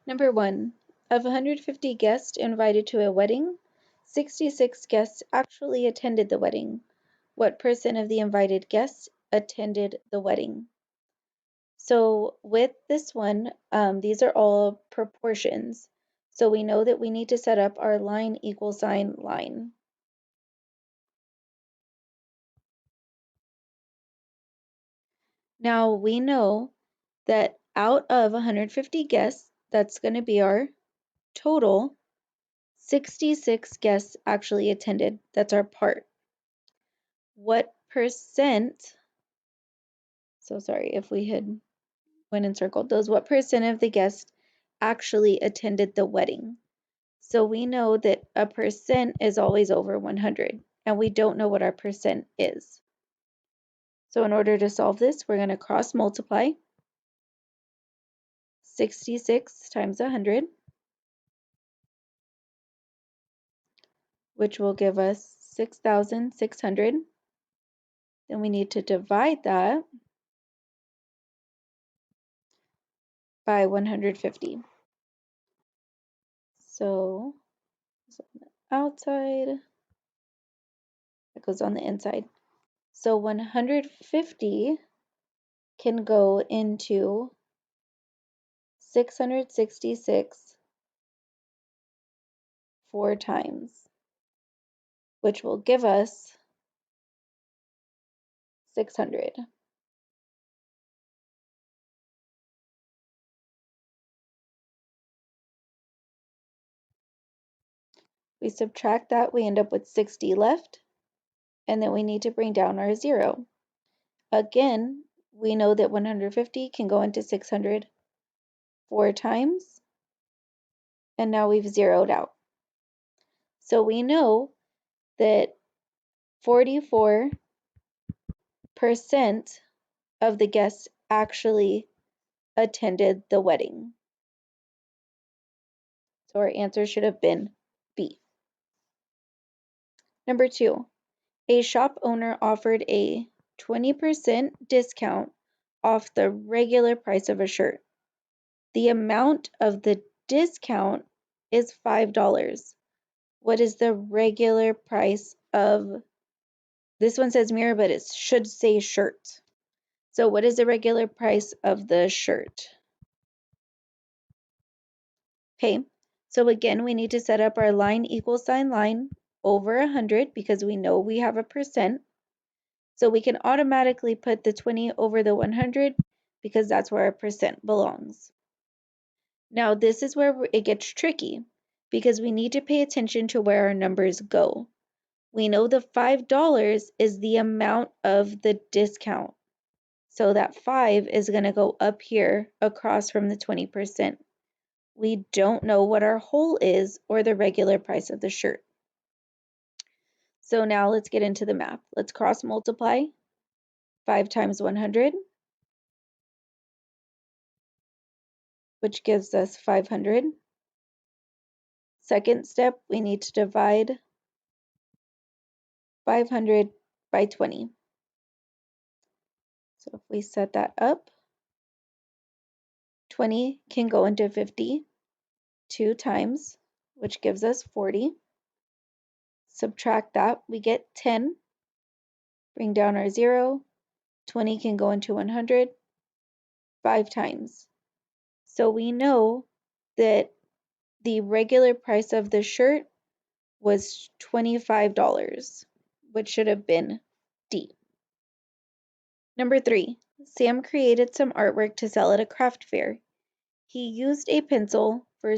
Number 1. Of 150 guests invited to a wedding, 66 guests actually attended the wedding. What percent of the invited guests attended the wedding? So with this one, these are all proportions. So we know that we need to set up our line equal sign line. Now we know that out of 150 guests, that's going to be our total. 66 guests actually attended. That's our part. What percent, so sorry if we had went and circled those, what percent of the guests actually attended the wedding? So we know that a percent is always over 100, and we don't know what our percent is. So in order to solve this, we're going to cross multiply 66 times 100, which will give us 6,600. Then we need to divide that by 150. So on the outside, that goes on the inside. So 150 can go into 666 4 times, which will give us 600. We subtract that, we end up with 60 left, and then we need to bring down our 0. Again, we know that 150 can go into 600 4 times, and now we've zeroed out. So we know that 44% of the guests actually attended the wedding. So our answer should have been B. Number 2, a shop owner offered a 20% discount off the regular price of a shirt. The amount of the discount is $5. What is the regular price of, this one says mirror, but it should say shirt. So what is the regular price of the shirt? Okay, so again, we need to set up our line equal sign line over 100 because we know we have a percent. So we can automatically put the 20 over the 100 because that's where our percent belongs. Now this is where it gets tricky because we need to pay attention to where our numbers go. We know the $5 is the amount of the discount. So that 5 is going to go up here across from the 20%. We don't know what our whole is or the regular price of the shirt. So now let's get into the math. Let's cross multiply 5 times 100, which gives us 500. Second step, we need to divide 500 by 20. So if we set that up, 20 can go into 50 2 times, which gives us 40. Subtract that, we get 10. Bring down our 0. 20 can go into 100 5 times. So we know that the regular price of the shirt was $25, which should have been D. Number 3, Sam created some artwork to sell at a craft fair. He used a pencil for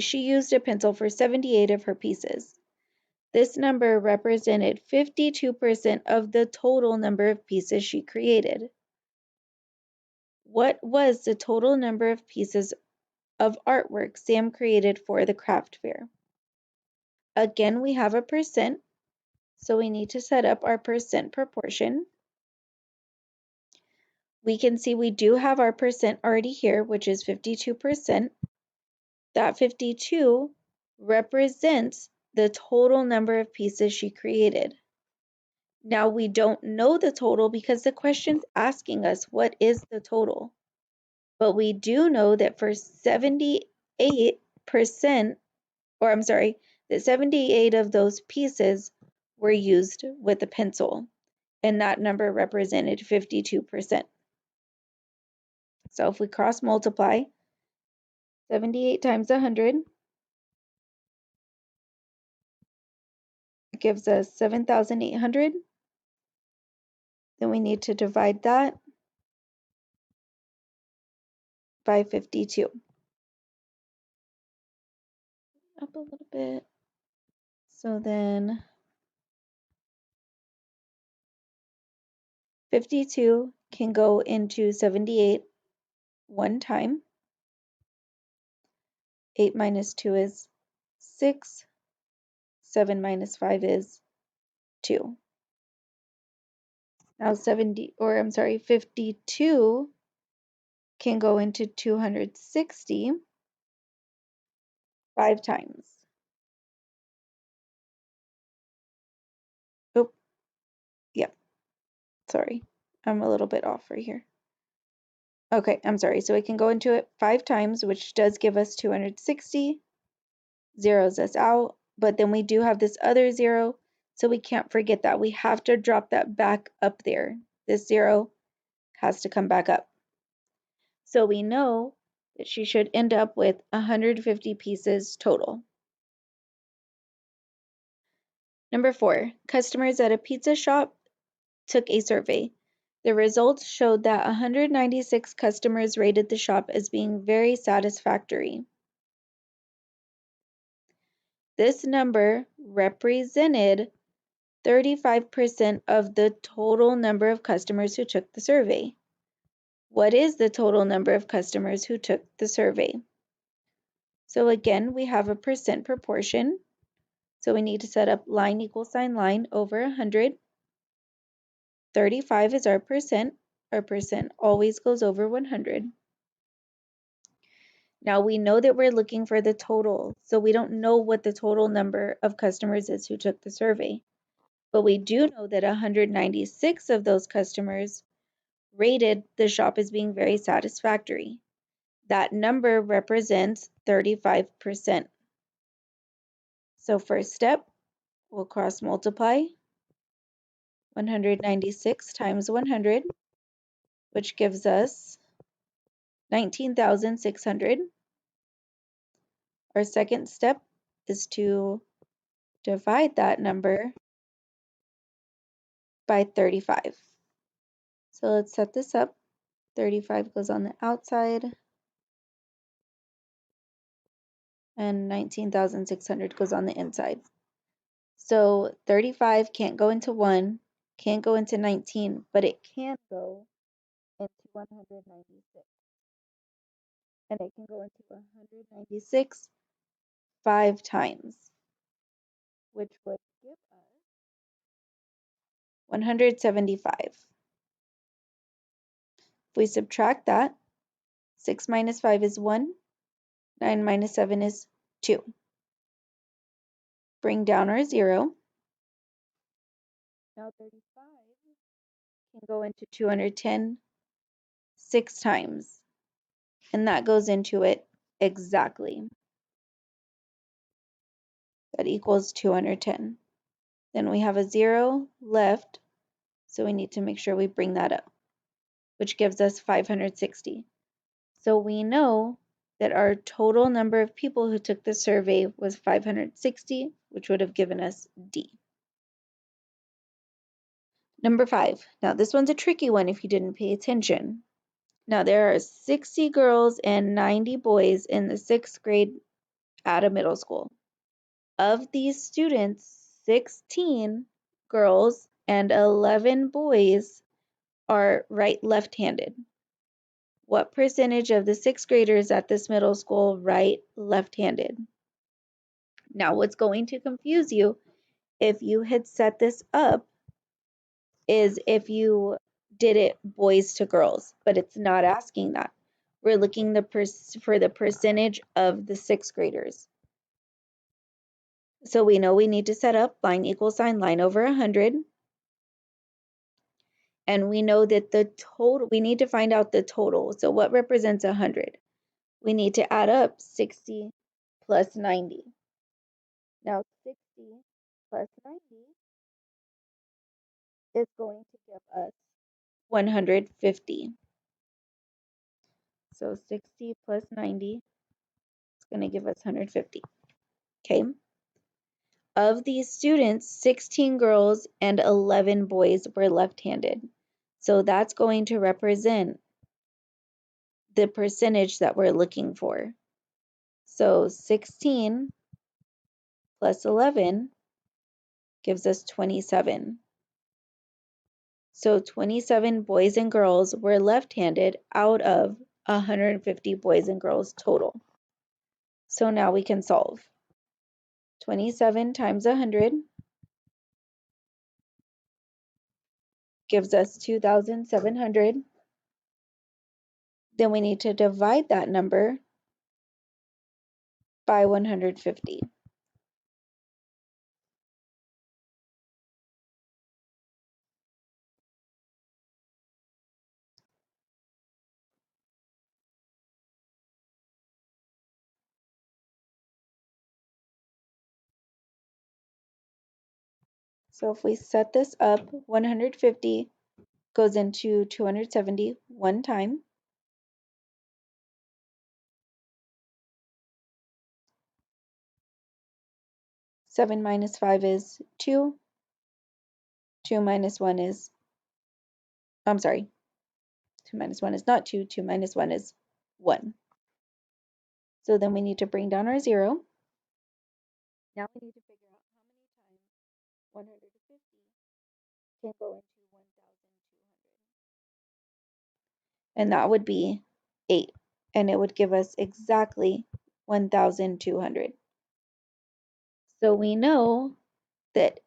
she used a pencil for 78 of her pieces. This number represented 52% of the total number of pieces she created. What was the total number of pieces of artwork Sam created for the craft fair? Again, we have a percent, so we need to set up our percent proportion. We can see we do have our percent already here, which is 52%. That 52 represents the total number of pieces she created. Now we don't know the total because the question's asking us what is the total. But we do know that for 78%, or I'm sorry, that 78 of those pieces were used with a pencil, and that number represented 52%. So if we cross multiply 78 times 100, it gives us 7,800. Then we need to divide that by 52. Up a little bit. So then 52 can go into 78 one time. 8 minus 2 is 6. 7 minus 5 is 2. Now 52 can go into 260 5 times. Oh, yeah, sorry. I'm a little bit off right here. Okay, I'm sorry. So it can go into it 5 times, which does give us 260. Zeros us out, but then we do have this other 0, so we can't forget that. We have to drop that back up there. This 0 has to come back up. So we know that she should end up with 150 pieces total. Number 4, customers at a pizza shop took a survey. The results showed that 196 customers rated the shop as being very satisfactory. This number represented 35% of the total number of customers who took the survey. What is the total number of customers who took the survey? So again, we have a percent proportion. So we need to set up line equal sign line over 100. 35 is our percent. Our percent always goes over 100. Now we know that we're looking for the total, so we don't know what the total number of customers is who took the survey. But we do know that 196 of those customers rated the shop as being very satisfactory. That number represents 35%. So first step, we'll cross multiply 196 times 100, which gives us 19,600. Our second step is to divide that number by 35. So let's set this up. 35 goes on the outside, and 19,600 goes on the inside. So 35 can't go into 1, can't go into 19, but it can go into 196. And it can go into 196 5 times, which would give us 175. If we subtract that, 6 minus 5 is 1, 9 minus 7 is 2. Bring down our 0. Now 35 can go into 210 6 times, and that goes into it exactly. That equals 210. Then we have a 0 left, so we need to make sure we bring that up, which gives us 560. So we know that our total number of people who took the survey was 560, which would have given us D. Number 5. Now this one's a tricky one if you didn't pay attention. Now there are 60 girls and 90 boys in the 6th grade at a middle school. Of these students, 16 girls and 11 boys are left-handed. What percentage of the 6th graders at this middle school write left-handed? Now, what's going to confuse you if you had set this up is if you did it boys to girls, but it's not asking that. We're looking for the percentage of the 6th graders. So we know we need to set up line equal sign line over 100. And we know that the total, we need to find out the total. So what represents 100? We need to add up 60 plus 90. Now 60 plus 90 is going to give us 150. So 60 plus 90 is going to give us 150. Okay. Of these students, 16 girls and 11 boys were left-handed. So that's going to represent the percentage that we're looking for. So 16 plus 11 gives us 27. So 27 boys and girls were left-handed out of 150 boys and girls total. So now we can solve. 27 times 100 gives us 2,700. Then we need to divide that number by 150. So if we set this up, 150 goes into 270 one time. 7 minus 5 is 2. 2 minus 1 is, I'm sorry, 2 minus 1 is not 2. 2 minus 1 is 1. So then we need to bring down our 0. Now we need to figure out how many times 150 can go into 1,200. And that would be 8. And it would give us exactly 1,200. So we know that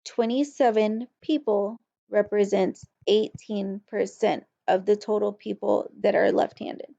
27 people represents 18% of the total people that are left-handed.